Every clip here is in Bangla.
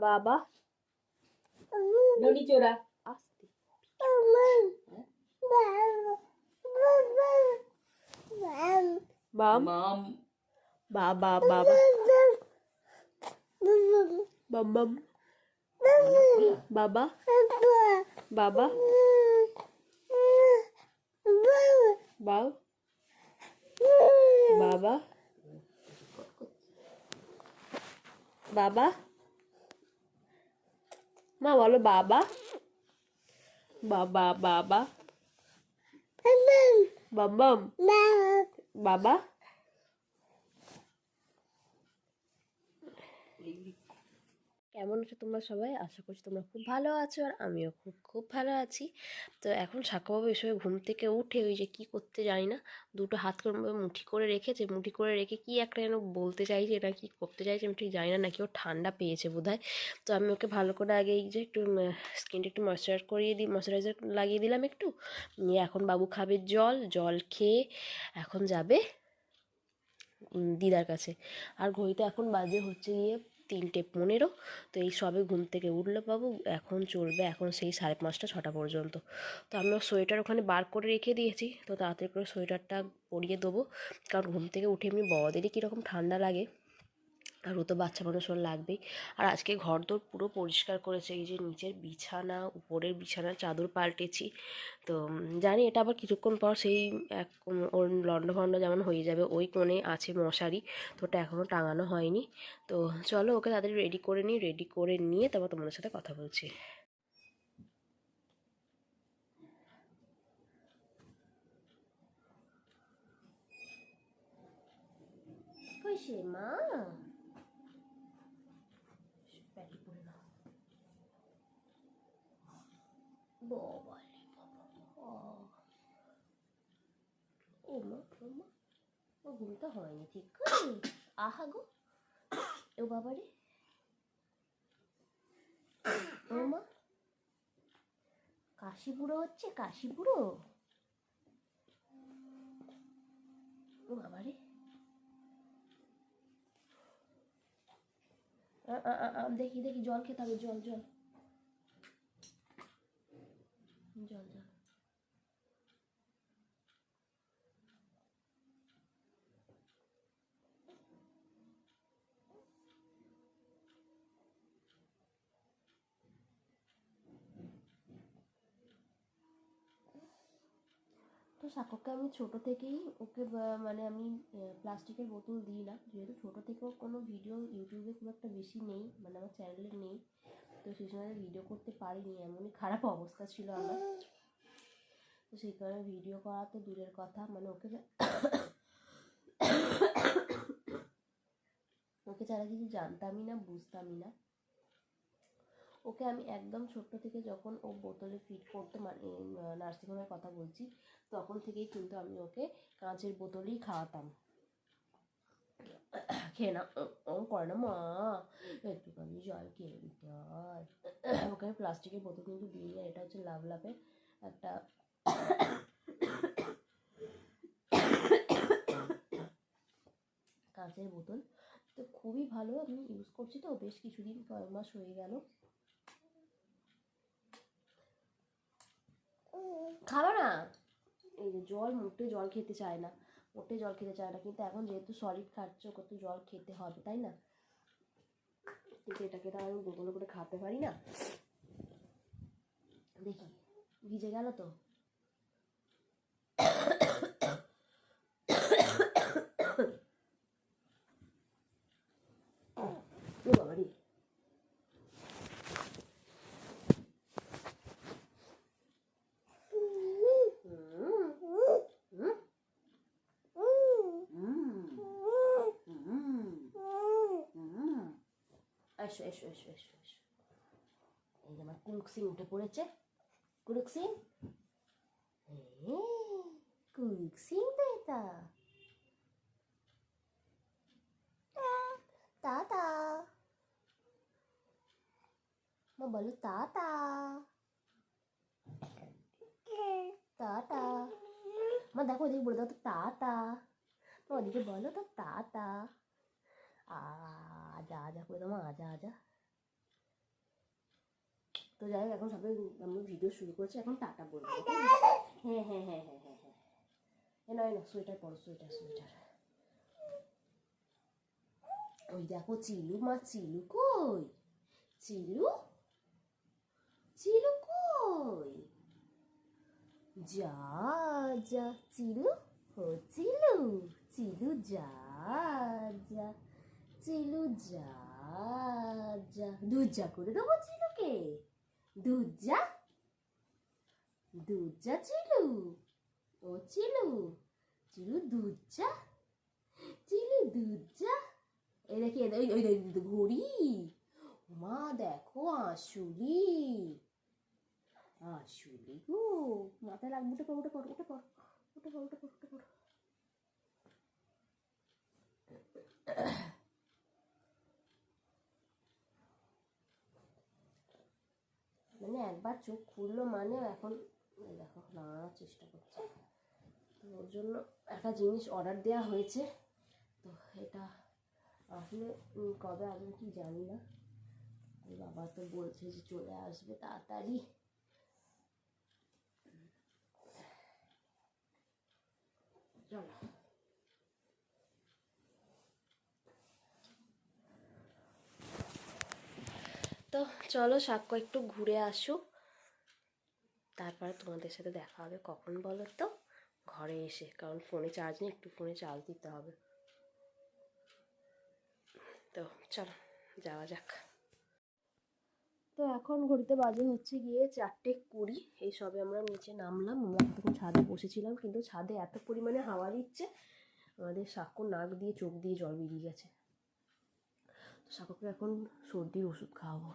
বাবা ননি চোরা আস্তে বাম মাম বাবা বাবা বাম বাম বাবা বাবা বাউ বাবা বাবা মা বলো বাবা বাবা বাবা বাম বাম বাবা কেমন আছো তোমরা সবাই? আশা করছি তোমরা খুব ভালো আছো আর আমিও খুব খুব ভালো আছি। তো এখন সাক্ষ্যবাবু এসবে ঘুম থেকে উঠে ওই যে কী করতে জানি না, দুটো হাত করে মুঠি করে রেখেছে, মুঠি করে রেখে কি একটা যেন বলতে চাইছে, এটা কি করতে চাইছে আমি ঠিক জানি না, নাকি ও ঠান্ডা পেয়েছে বোধহয়। তো আমি ওকে ভালো করে আগে এই যে একটু স্কিনটা একটু ময়শ্চারাইজার লাগিয়ে দিলাম একটু, নিয়ে এখন বাবু খাবে জল, জল খেয়ে এখন যাবে দিদার কাছে। আর ঘড়িতে এখন বাজে হচ্ছে গিয়ে 3:15। তো এই সবে ঘুম থেকে উঠলো বাবু, এখন চলবে এখন সেই 5:30 6টা পর্যন্ত। তো আমি ওর সোয়েটার ওখানে বার করে রেখে দিয়েছি, তো তাড়াতাড়ি করে সোয়েটারটা পরিয়ে দেবো, কারণ ঘুম থেকে উঠে এমনি বড়দেরই কীরকম ঠান্ডা লাগে, আর ও তো বাচ্চা মানুষ ওর লাগবেই। আর আজকে ঘরদোর পুরো পরিষ্কার করেছে, এই যে নিচের বিছানা, উপরের বিছানার চাদর পাল্টেছি। তো জানি এটা আবার কিছুক্ষণ পর সেই এক ওর লণ্ডভণ্ড যেমন হয়ে যাবে। ওই কোণে আছে মশারি, তো ওটা এখনও টাঙানো হয়নি। তো চলো ওকে তাদের রেডি করে নিই, রেডি করে নিয়ে তারপর তোমাদের সাথে কথা বলছি। কই সে মা? প্যাটি পরে নাও বাবা রে বাবা। ও মা ও মা, ও ঘুমটা হয়নি ঠিক করে। আহা গো, ও বাবা রে, ও মা কাশি বুড়ো হচ্ছে, কাশি বুড়ো। ও বাবা রে, দেখি দেখি জল খেতে হবে, জল জল জল জল। তো সাকরকে আমি ছোটো থেকেই ওকে মানে আমি প্লাস্টিকের বোতল দিই না, যেহেতু ছোটো থেকেও কোনো ভিডিও ইউটিউবে খুব একটা বেশি নেই, মানে আমার চ্যানেলে নেই, তো সেই সময় ভিডিও করতে পারিনি, এমনই খারাপ অবস্থা ছিল আমার। তো সেই কারণে ভিডিও করা তো দূরের কথা, মানে ওকে ওকে ছাড়া কিছু জানতামই না, বুঝতামই না। ওকে আমি একদম ছোট্ট থেকে যখন ও বোতলে ফিড করতো, মানে নার্সিংহোমের কথা বলছি, তখন থেকেই কিন্তু আমি ওকে কাঁচের বোতলেই খাওয়াতাম। খেয়ে না ও করে না মা, একটুখানি জল খেয়ে দিতে হয়। ওকে আমি প্লাস্টিকের বোতল কিন্তু দিই না, এটা হচ্ছে লাভের একটা কাঁচের বোতল, তো খুবই ভালো, আমি ইউজ করছি তো বেশ কিছুদিন, কয়েক মাস হয়ে গেল। খাবে না, এই যে জল, মোটে জল খেতে চায় না, মোটে জল খেতে চায় না, কিন্তু এখন যেহেতু সলিড খাচ্ছে ওকে তো জল খেতে হবে, তাই না? কিন্তু এটাকে তো আমি বোতলে করে খাতে পারি না। দেখি ভিজে গেল তো। ও বাবা রে, এসো এসো এসো এসো এসো। এই যে আমার কুলুক সিং উঠে পড়েছে, কুলুক সিং, কুলুক সিং তো এটা। টাটা মা, বলো টাটা, টাটা মা, দেখো ওদিকে বলে দাও তো টাটা, মা ওদিকে বলো তো টাটা। আজা আজা করে দাও মা, আজা আজা। তো যাই হোক এখন সবাই আমরা ভিডিও শুরু করেছি, এখন টাটা বলবো। হ্যাঁ হ্যাঁ হ্যাঁ হ্যাঁ হ্যাঁ হ্যাঁ, নয় না, সোয়েটার পরো, সোয়েটার সোয়েটার। ওই দেখো চিলু মা, চিলু কই, চিলু, চিলু কই, যা যা চিলু, ও চিলু, চিলু যা যা, চিলু যা যা, দুধ যা করে দেবো চিলুকে, দুধ যা, দুধ যা চিলু, ও চিলু, চিলু দুধ যা, চিলু দুধ যা। এই দেখি ওই ওই ঘড়ি, মা দেখো আসুলি, আসুলি গো, মাথায় লাগবে, উঠে পড়, উঠে পড়, উঠে পড়, উঠে পড়, উঠে পড়, উঠে পড়। মানে একবার চোখ খুললো মানে এখন দেখো নাড়ানোর চেষ্টা করছে। তো ওর জন্য একটা জিনিস অর্ডার দেওয়া হয়েছে, তো এটা আসলে কবে আসবে কি জানি না। বাবা তো বলছে যে চলে আসবে তাড়াতাড়ি। চলো তো, চলো সাক্ষ্য একটু ঘুরে আসুক, তারপরে তোমাদের সাথে দেখা হবে কখন বলো তো, ঘরে এসে, কারণ ফোনে চার্জ নেই, একটু ফোনে চার্জ দিতে হবে। তো চলো যাওয়া যাক। তো এখন ঘড়িতে বাজে হচ্ছে গিয়ে 4:20, এই সবে আমরা নিচে নামলাম। আমরা তখন ছাদে বসেছিলাম, কিন্তু ছাদে এত পরিমাণে হাওয়া দিচ্ছে আমাদের সাক্ষ্য নাক দিয়ে চোখ দিয়ে জল বেরিয়ে গেছে। তো সাক্ষ্যকে এখন সর্দির ওষুধ খাওয়াবো।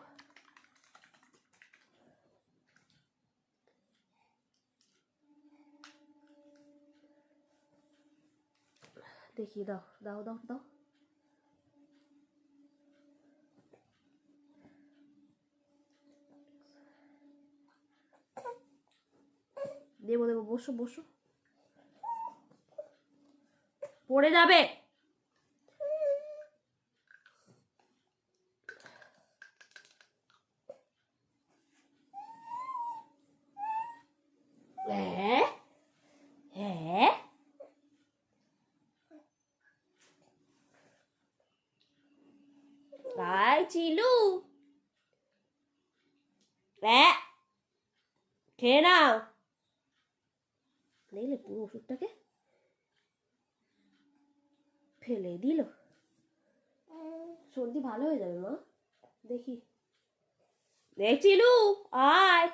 দেখি, দাও দাও দাও দাও, দেবো দেবো, বসো বসো, পড়ে যাবে। হ্যাঁ হ্যাঁ, আয় চিলু, খেয়ে নাও। দেখলে পুরো ওষুধটাকে ফেলে দিল। সর্দি ভালো হয়ে যাবে মা, দেখি। দেখ চিলু, আয়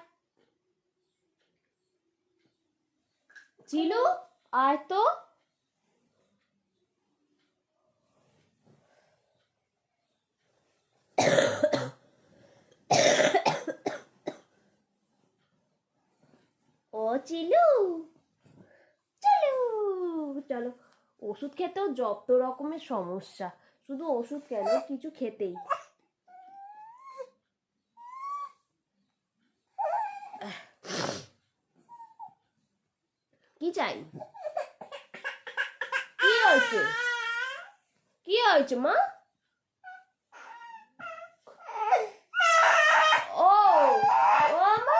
চিলু, আয় তো। ও চিলু, চিলু, চলো। ওষুধ খেতেও যত রকমের সমস্যা, শুধু ওষুধ কেন, কিছু খেতেই। কি চাই, কি হয়েছে, কি হয়েছে মা? ও ও মা,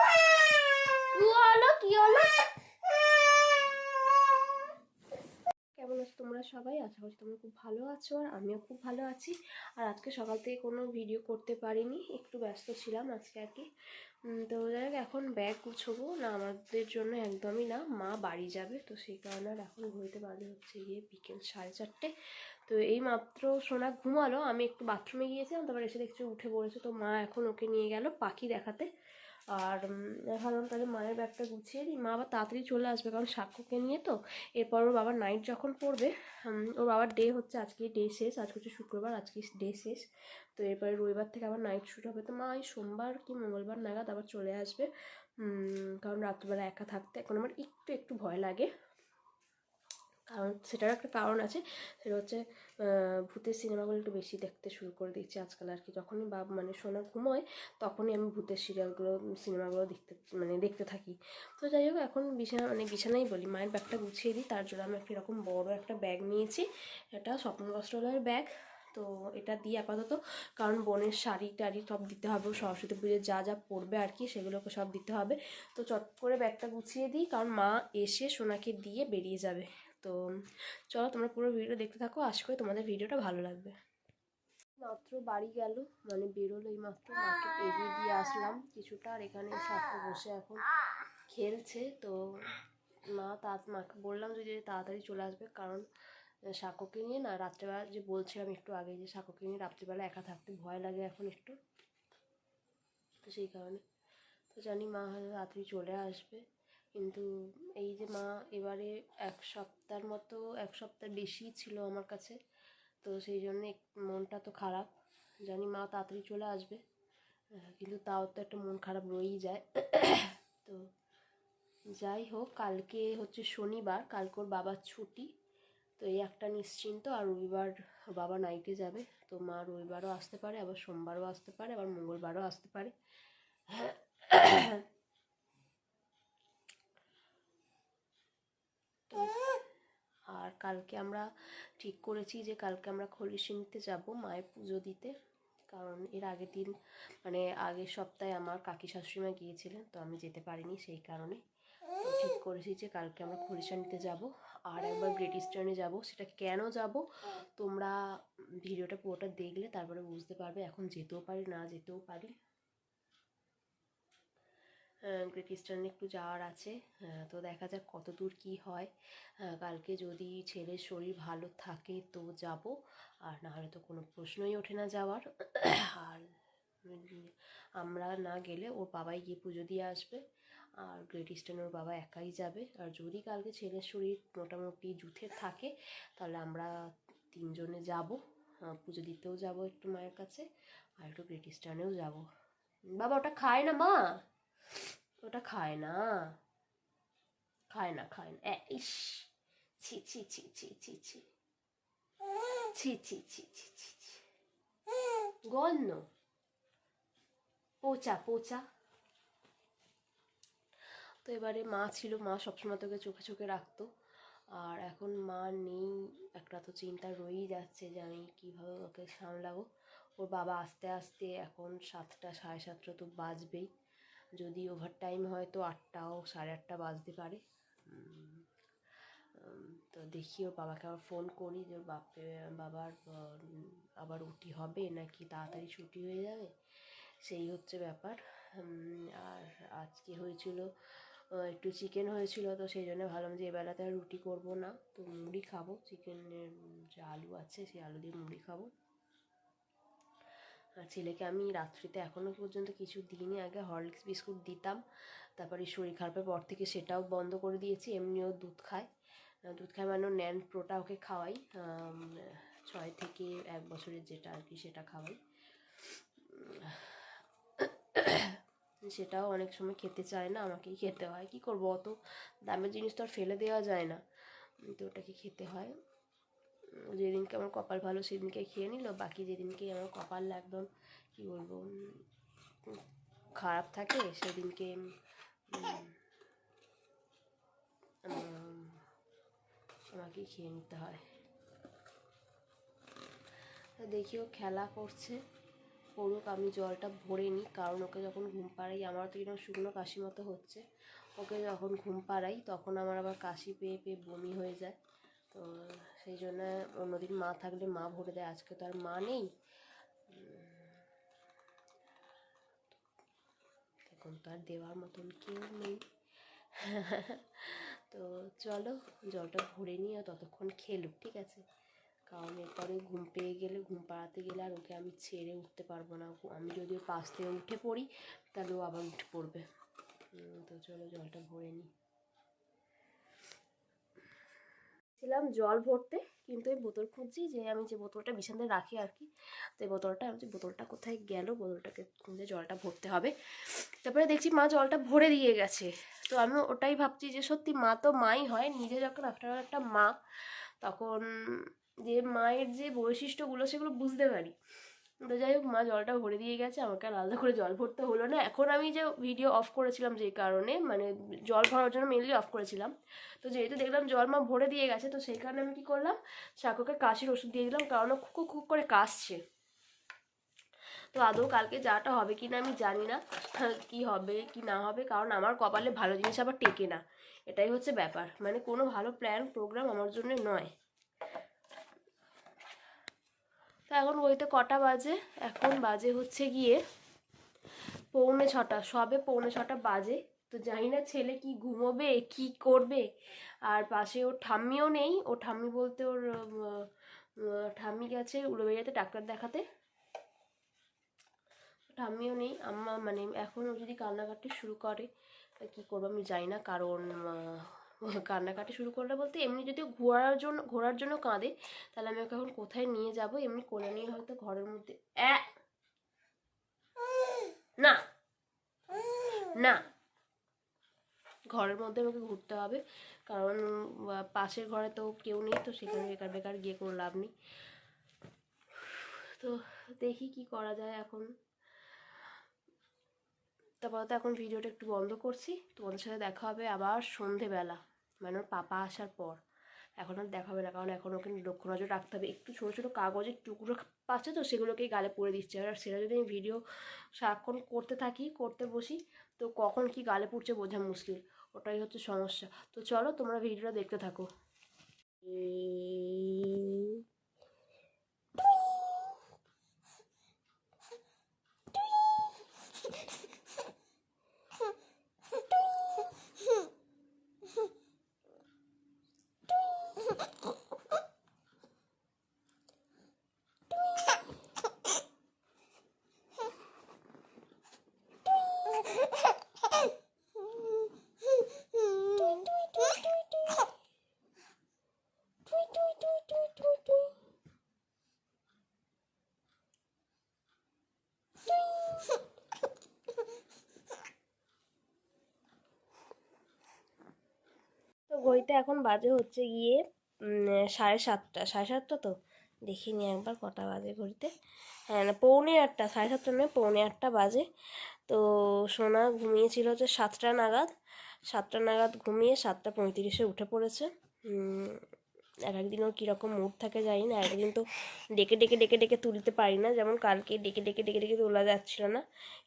কি হলো, কি হলো? কেমন আছো তোমরা সবাই? আশা করছি তোমরা খুব ভালো আছো, আর আমিও খুব ভালো আছি। আর আজকে সকাল থেকে কোনো ভিডিও করতে পারিনি, একটু ব্যস্ত ছিলাম আজকে আর কি। তো যাই হোক, এখন ব্যাগ গুছোবো না, আমাদের জন্য একদমই না, মা বাড়ি যাবে, তো সেই কারণে আর এখন ঘুরতে বাজে হচ্ছে গিয়ে বিকেল 4:30। তো এই মাত্র সোনা ঘুমালো, আমি একটু বাথরুমে গিয়েছিলাম, তারপর এসে দেখছি উঠে পড়েছে। তো মা এখন ওকে নিয়ে গেল পাখি দেখাতে। আর ভাবলাম তাহলে মায়ের ব্যাগটা গুছিয়ে দিই, মা আবার তাড়াতাড়ি চলে আসবে, কারণ সাক্ষ্যকে নিয়ে তো। এরপর ওর বাবার নাইট যখন পড়বে, ওর বাবার ডে হচ্ছে আজকে, ডে শেষ, আজকে হচ্ছে শুক্রবার, আজকে ডে শেষ। তো এরপরে রবিবার থেকে আবার নাইট শুট হবে। তো মা এই সোমবার কি মঙ্গলবার নাগাদ আবার চলে আসবে, কারণ রাত্রিবেলা একা থাকতে এখন আমার একটু একটু ভয় লাগে। কারণ সেটার একটা কারণ আছে, সেটা হচ্ছে ভূতের সিনেমাগুলো একটু বেশি দেখতে শুরু করে দিচ্ছি আজকাল আর কি। যখনই মানে সোনা ঘুমোয় তখনই আমি ভূতের সিনেমাগুলো দেখতে থাকি। তো যাই হোক, এখন বিছানায় বলি, মায়ের ব্যাগটা গুছিয়ে দিই, তার জন্য আমি একটা এরকম বড় একটা ব্যাগ নিয়েছি, এটা স্বপ্ন বস্ত্রালয়ের ব্যাগ। তো এটা দিয়ে আপাতত, কারণ বোনের শাড়ি টাড়ি সব দিতে হবে, সরস্বতী পুজোর যা যা পড়বে আর কি সেগুলোকে সব দিতে হবে। তো চট করে ব্যাগটা গুছিয়ে দিই, কারণ মা এসে সোনাকে দিয়ে বেরিয়ে যাবে। তো চলো তোমরা পুরো ভিডিও দেখতে থাকো, আশা করি তোমাদের ভিডিওটা ভালো লাগবে। মাত্র বাড়ি গেল, মানে বেরোলো এই মাত্র, মাকে এগিয়ে দিয়ে আসলাম কিছুটা, আর এখানে সাথে বসে এখন খেলছে। তো মাকে বললাম যে তাড়াতাড়ি চলে আসবে, কারণ সাঁকোকে নিয়ে না রাত্রেবেলা, যে বলছিলাম একটু আগে যে সাঁকোকে নিয়ে রাত্রিবেলা একা থাকতে ভয় লাগে এখন একটু, তো সেই কারণে। তো জানি মা হয়তো রাত্রি চলে আসবে, কিন্তু এই যে মা এবারে এক সপ্তাহ বেশি ছিল আমার কাছে, তো সেই জন্য মনটা তো খারাপ। জানি মা তাড়াতাড়ি চলে আসবে, কিন্তু তাও তো একটা মন খারাপ রয়েই যায়। তো যাই হোক, কালকে হচ্ছে শনিবার, কালকে ওর বাবার ছুটি, তো এই একটা নিশ্চিন্ত। আর রবিবার বাবা নাইটে যাবে, তো মা রবিবারও আসতে পারে, আবার সোমবারও আসতে পারে, আবার মঙ্গলবারও আসতে পারে। তো আর কালকে আমরা ঠিক করেছি যে কালকে আমরা খলিশিনিতে যাব মায়ের পুজো দিতে, কারণ এর আগের দিন, মানে আগের সপ্তাহে আমার কাকি শাশুড়িমা গিয়েছিলেন, তো আমি যেতে পারিনি, সেই কারণে ঠিক করেছি যে কালকে আমরা খলিশানিতে যাব। আর একবার গ্রেট ইস্টার্নে যাব, সেটা কেন যাব তোমরা ভিডিওটা পুরোটা দেখলে তারপরে বুঝতে পারবে। এখন যেতেও পারি, না যেতেও পারি। গ্রেট ইস্টার্নে একটু যাওয়ার আছে, তো দেখা যাক কত দূর কী হয়। কালকে যদি ছেলের শরীর ভালো থাকে তো যাব, আর না হলে তো কোনো প্রশ্নই ওঠে না যাওয়ার। আর আমরা না গেলে ওর বাবাই গিয়ে পুজো দিয়ে আসবে, আর গ্রেট ইস্টার্নে ওর বাবা একাই যাবে। আর যদি কালকে ছেলের শরীর মোটামুটি জুথের থাকে তাহলে আমরা তিনজনে যাব, পুজো দিতেও যাব একটু মায়ের কাছে, আর একটু গ্রেট ইস্টার্নেও যাব। বাবা ওটা খায় না মা, ওটা খায় না, খায় না, খায় না। ইস, ছি ছি ছি ছি ছি ছি ছি ছি ছি ছি ছি ছি, গন্ধ, পোচা পোচা। তো এবারে মা ছিল, মা সবসময় তোকে চোখে চোখে রাখতো, আর এখন মা নেই, একটা তো চিন্তা রয়েই যাচ্ছে যে আমি কীভাবে ওকে সামলাবো। ওর বাবা আস্তে আস্তে এখন 7টা 7:30 তো বাজবেই, যদি ওভার টাইম হয় তো 8টাও 8:30 বাজতে পারে। তো দেখি ওর বাবাকে আবার ফোন করি যে ওর বাবার আবার উটি হবে নাকি তাড়াতাড়ি ছুটি হয়ে যাবে, সেই হচ্ছে ব্যাপার। আর আজকে হয়েছিল একটু চিকেন হয়েছিল, তো সেই জন্য ভাবলাম যে এবেলাতে আর রুটি করবো না, তো মুড়ি খাবো, চিকেনের যে আলু আছে সেই আলু দিয়ে মুড়ি খাবো। আর ছেলেকে আমি রাত্রিতে এখনও পর্যন্ত কিছু দিইনি, আগে হরলিক্স বিস্কুট দিতাম, তারপরে শরীর খারাপের পর থেকে সেটাও বন্ধ করে দিয়েছি। এমনিও দুধ খায়, মানে ন্যান প্রোটা ওকে খাওয়াই, 6 থেকে 1 বছরের যেটা আর কি সেটা খাওয়াই। সেটাও অনেক সময় খেতে চায় না, আমাকেই খেতে হয়, কি করবো, অত দামের জিনিস তো আর ফেলে দেওয়া যায় না, তো ওটাকে খেতে হয়। যেদিনকে আমার কপাল ভালো সেদিনকে খেয়ে নিল, বাকি যেদিনকে আমার কপাল একদম কী বলবো খারাপ থাকে সেদিনকে আমাকেই খেয়ে নিতে হয়। দেখিও খেলা করছে, পড়ুক, আমি জলটা ভরে নিই, কারণ ওকে যখন ঘুম পাড়াই আমার তো এরকম শুকনো কাশি মতো হচ্ছে, ওকে যখন ঘুম পাড়াই তখন আমার আবার কাশি পেয়ে পেয়ে বমি হয়ে যায়। তো সেই জন্য অন্যদিন মা থাকলে মা ভরে দেয়, আজকে তো আর মা নেই, এখন তো আর দেওয়ার মতন কেউ নেই। তো চলো জলটা ভরে নিই, আর ততক্ষণ খেলুক, ঠিক আছে, কারণ এরপরে ঘুম পেয়ে গেলে, ঘুম পাড়াতে গেলে আর ওকে আমি ছেড়ে উঠতে পারবো না, আমি যদি ওর পাশ থেকে উঠে পড়ি তাহলে ও আবার উঠে পড়বে। তো চলো জলটা ভরে নিই। ছিলাম জল ভরতে, কিন্তু এই বোতল খুঁজছি, যে আমি যে বোতলটা বিছানায় রাখি আর কি, তো এই বোতলটা, আমি বোতলটা কোথায় গেল, বোতলটাকে খুঁজে জলটা ভরতে হবে। তারপরে দেখছি মা জলটা ভরে দিয়ে গেছে, তো আমি ওটাই ভাবছি যে সত্যি মা তো মাই হয়, নিজে যখন আফটার একটা মা, তখন যে মায়ের যে বৈশিষ্ট্যগুলো সেগুলো বুঝতে পারি। তো যাই হোক, মা জলটা ভরে দিয়ে গেছে, আমাকে আর আলাদা করে জল ভরতে হলো না। এখন আমি যে ভিডিও অফ করেছিলাম যে কারণে, মানে জল ভরার জন্য মেনলি অফ করেছিলাম, তো যেহেতু দেখলাম জল মা ভরে দিয়ে গেছে, তো সেই কারণে আমি কী করলাম, সাকুকে কাশির ওষুধ দিয়ে দিলাম, কারণ ও খুব খুব করে কাশছে। তো আদৌ কালকে যাটা হবে কি না আমি জানি না, কি হবে কি না হবে, কারণ আমার কপালে ভালো জিনিস আবার টেকে না, এটাই হচ্ছে ব্যাপার। মানে কোনো ভালো প্ল্যান প্রোগ্রাম আমার জন্য নয়। তো এখন বইতে কটা বাজে, এখন বাজে হচ্ছে গিয়ে 6:45, সবে 6:45 বাজে। তো জানি না ছেলে কি ঘুমোবে কি করবে। আর পাশে ওর ঠাম্মিও নেই, ও ঠাম্মি বলতে ওর ঠাম্মি গেছে উড়োবেড়িয়াতে ডাক্তার দেখাতে, ঠাম্মিও নেই। আম্মা মানে এখন ও যদি কান্নাকাটি শুরু করে কি করবো আমি জানি না, কারণ কান্নাকাটি শুরু করলে বলতে এমনি যদি ঘোরার জন্য কাঁদে, তাহলে আমি ওকে এখন কোথায় নিয়ে যাব, এমনি কোলে নিয়ে হয়তো ঘরের মধ্যে না না ঘরের মধ্যে আমাকে ঘুরতে হবে, কারণ পাশের ঘরে তো কেউ নেই, তো সেখানে বেকার বেকার গিয়ে কোনো লাভ নেই। তো দেখি কি করা যায় এখন। তারপর তো এখন ভিডিওটা একটু বন্ধ করছি, তোমাদের সাথে দেখা হবে আবার সন্ধেবেলা, মানে ওর পাপা আসার পর। এখন আর দেখা হবে না, কারণ এখন ওকে লক্ষ্য নজর রাখতে হবে। একটু ছোটো ছোটো কাগজের টুকরো পাচ্ছে, তো সেগুলোকেই গালে পরে দিচ্ছে। আর সেটা যদি আমি ভিডিও সারাক্ষণ করতে বসি, তো কখন কি গালে পড়ছে বোঝা মুশকিল, ওটাই হচ্ছে সমস্যা। তো চলো তোমরা ভিডিওটা দেখতে থাকো। তো ঘড়িতে এখন বাজে হচ্ছে গিয়ে 7:30, 7:30 তো দেখিনি একবার কটা বাজে ঘড়িতে। হ্যাঁ না, 7:45, 7:30 নয়, 7:45 বাজে। তো সোনা ঘুমিয়েছিল হচ্ছে 7টা নাগাদ, 7টা নাগাদ ঘুমিয়ে 7:35 উঠে পড়েছে। এক একদিন ওর কীরকম মুড থাকে জানি না, একদিন তো ডেকে ডেকে ডেকে ডেকে তুলতে পারি না, যেমন কালকে ডেকে ডেকে ডেকে ডেকে তোলা যাচ্ছিল না,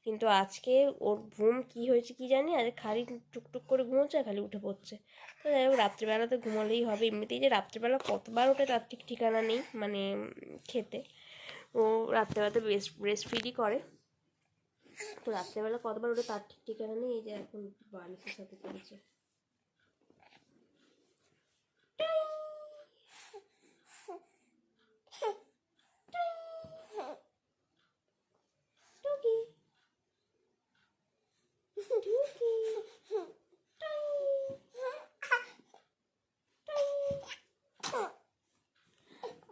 কিন্তু আজকে ওর ঘুম কী হয়েছে কি জানি, আজ খালি টুকটুক করে ঘুমোচ্ছে, খালি উঠে পড়ছে। তো যাই হোক, রাত্রিবেলাতে ঘুমালেই হবে। এমনিতেই যে রাত্রিবেলা কতবার ওঠে তার ঠিক ঠিকানা নেই, মানে খেতে ও রাত্রেবেলাতে ব্রেস্ট ফিডই করে, তো রাত্রেবেলা কতবার ওঠে তার ঠিক ঠিকানা নেই। এই যে এখন বালিশের সাথে চলছে।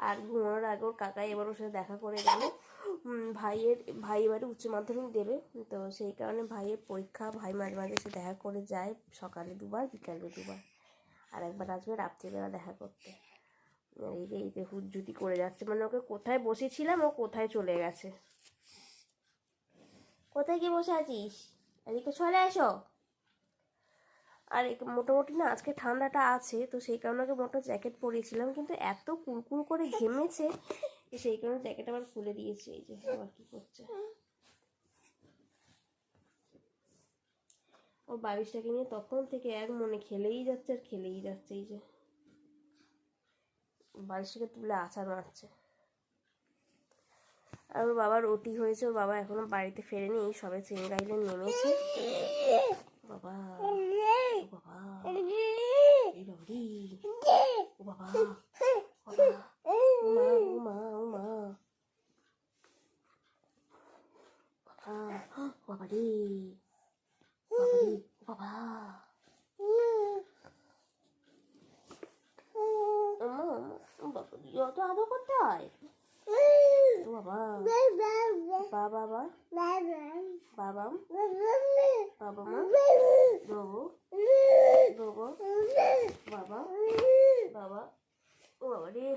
আর ঘুমানোর আগে ওর কাকাই এবার ওর সাথে দেখা করে গেল। ভাই এবারে উচ্চ মাধ্যমিক দেবে, তো সেই কারণে ভাইয়ের পরীক্ষা, ভাই মাঝে মাঝে এসে দেখা করে যায়, সকালে 2বার বিকালে 2বার, আর একবার আসবে রাত্রিবেলা দেখা করতে। এই যে হুজ্জুতি করে যাচ্ছে, মানে ওকে কোথায় বসেছিলাম ও কোথায় চলে গেছে। কোথায় গিয়ে বসে আছিস, এদিকে চলে এসো। আর মোটামুটি না আজকে ঠান্ডাটা আছে, তো সেই কারণে ওকে মোটা জ্যাকেট পরিয়েছিলাম, কিন্তু এত কুলকুল করে ঘেমেছে, সেই কারণে জ্যাকেট আবার খুলে দিয়েছে। এই যে আবার কি করছে, ওর বালিশটাকে নিয়ে তখন থেকে এক মনে খেলেই যাচ্ছে আর খেলেই যাচ্ছে। এই যে বালিশটাকে তুলে আছাড় মারছে। আর ওর বাবার ওটি হয়েছে, ওর বাবা এখনো বাড়িতে ফেরেনি, এই সবে চেঙ্গাইলে নেমেছে। বাবা ও বাবা, এই বাবরি ও বাবা, মা ও মা ও মা, বাবা রে বাবারে বাবা, যত আদর করতে হয়। বাবা বাবা বাবা বাবা মা বাবু বাবা বাবা বাবা ও বাবা রে।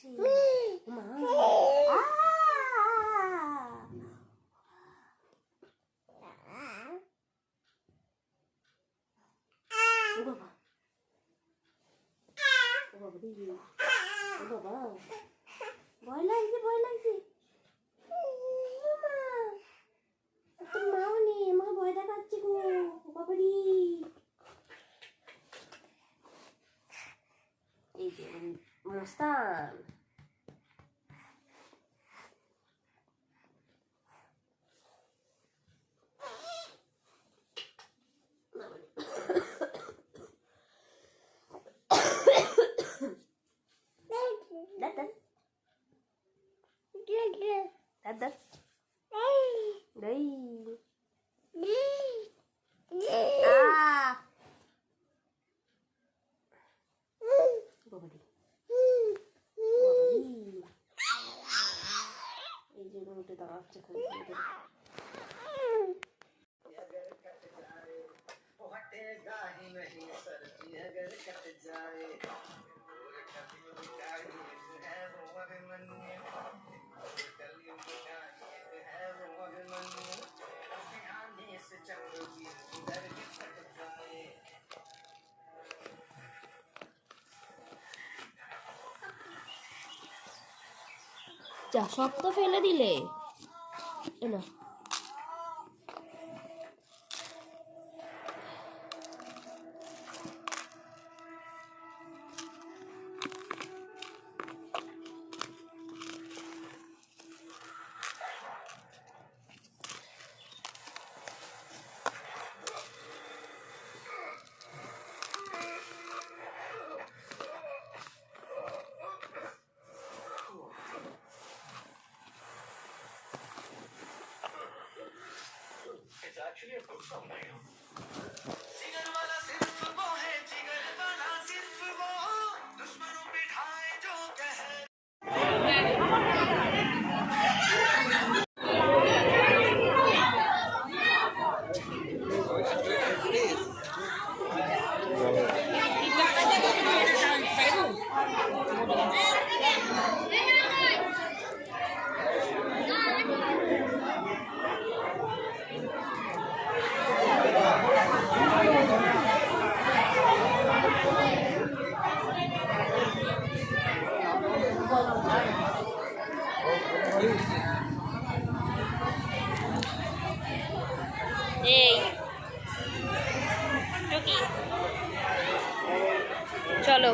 ডাকছে মা। বাবা ভয় লাগছে, ভয় লাগছে। তোর মাও নেই, মা ভয় দেখাচ্ছে গো বাবারি। এই যে মস্তান, এই যে উঠে দাঁড়াচ্ছে খালি। যা সব তো ফেলে দিলে না। Actually, a good song, I know. जिगर वाला सिर्फ वो है, जिगर वाला सिर्फ वो, दुश्मनों पे ढाए जो कहर। এই টুকি চলো।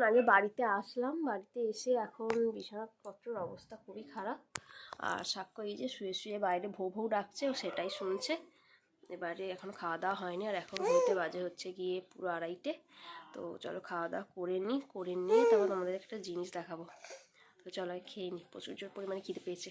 আগে বাড়িতে আসলাম, বাড়িতে এসে এখন বিছানাপত্রের অবস্থা খুবই খারাপ। আর সাক্ষ্য এই যে শুয়ে শুয়ে বাইরে ভৌ ভৌ ডাকছে, ও সেটাই শুনছে। এবারে এখন খাওয়া দাওয়া হয়নি, আর এখন হইতে বাজে হচ্ছে গিয়ে পুরো 2:30। তো চলো খাওয়া দাওয়া করে নিয়ে তারপর তোমাদের একটা জিনিস দেখাবো। তো চলো খেয়ে নিই, প্রচুর পরিমাণে খিদে পেয়েছে।